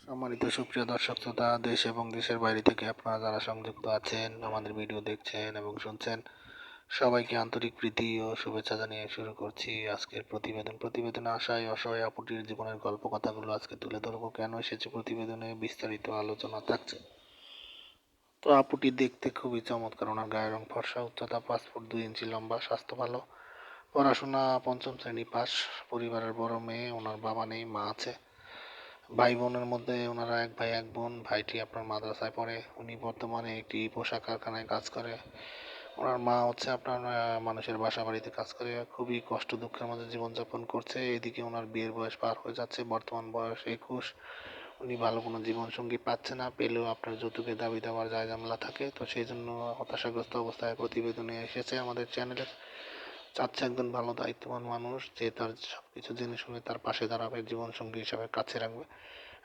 সম্মানিত সুপ্রিয় দর্শক শ্রোতা, দেশ এবং দেশের বাইরে থেকে আপনারা যারা সংযুক্ত আছেন, আমাদের ভিডিও দেখছেন এবং শুনছেন, সবাইকে আন্তরিক প্রীতি ও শুভেচ্ছা জানিয়ে শুরু করছি আজকের প্রতিবেদনে আশায় অসহায় আপুটির জীবনের গল্প কথাগুলো আজকে তুলে ধরবো। কেন এসেছে প্রতিবেদনে বিস্তারিত আলোচনা থাকছে। তো আপুটি দেখতে খুবই চমৎকার। ওনার গায়ের রং ফর্সা, উচ্চতা 5 ফুট 2 ইঞ্চি লম্বা, স্বাস্থ্য ভালো, পড়াশোনা 5ম শ্রেণী পাস। পরিবারের বড় মেয়ে, ওনার বাবা নেই, মা আছে। ভাই বোনের মধ্যে ওনারা এক ভাই এক বোন। ভাইটি আপনার মাদ্রাসায় পড়ে, উনি বর্তমানে একটি পোশাক কারখানায় কাজ করে। ওনার মা হচ্ছে আপনার মানুষের বাসা বাড়িতে কাজ করে, খুবই কষ্ট দুঃখের মধ্যে জীবনযাপন করছে। এদিকে ওনার বিয়ের বয়স পার হয়ে যাচ্ছে, বর্তমান বয়স 21। উনি ভালো কোনো জীবনসঙ্গী পাচ্ছে না, পেলেও আপনার যৌতুকের দাবি দেওয়ার যায় ঝামেলা থাকে। তো সেই জন্য হতাশাগ্রস্ত অবস্থায় প্রতিবেদনে এসেছে আমাদের চ্যানেলের। চাচ্ছে একজন ভালো দায়িত্ববান মানুষ, যে তার সবকিছু জেনে শুনে তার পাশে দাঁড়াবে, জীবনসঙ্গী হিসাবে কাছে রাখবে।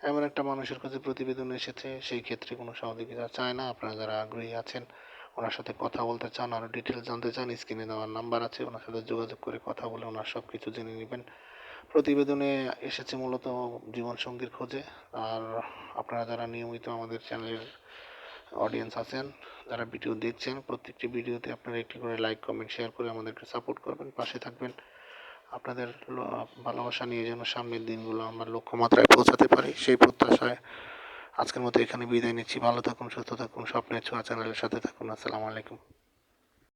এমন একটা মানুষের কাছে প্রতিবেদন এসেছে। সেই ক্ষেত্রে কোনো সহযোগিতা চায় না। আপনারা যারা আগ্রহী আছেন, ওনার সাথে কথা বলতে চান, আরও ডিটেলস জানতে চান, স্ক্রিনে দেওয়ার নাম্বার আছে, ওনার সাথে যোগাযোগ করে কথা বলে ওনার সব কিছু জেনে নেবেন। প্রতিবেদনে এসেছে মূলত জীবনসঙ্গীর খোঁজে। আর আপনারা যারা নিয়মিত আমাদের চ্যানেলের অডিয়েন্স আছেন, যারা ভিডিও দেখছেন, প্রত্যেকটি ভিডিওতে আপনারা একটি করে লাইক কমেন্ট শেয়ার করে আমাদেরকে সাপোর্ট করবেন, পাশে থাকবেন। আপনাদের ভালোবাসা নিয়ে যেন সামনের দিনগুলো আমরা লক্ষ্যমাত্রায় পৌঁছাতে পারি, সেই প্রত্যাশায় আজকের মতো এখানে বিদায় নিচ্ছি। ভালো থাকুন, সুস্থ থাকুন, স্বপ্নের ছোঁয়া চ্যানেলের সাথে থাকুন। আসসালামু আলাইকুম।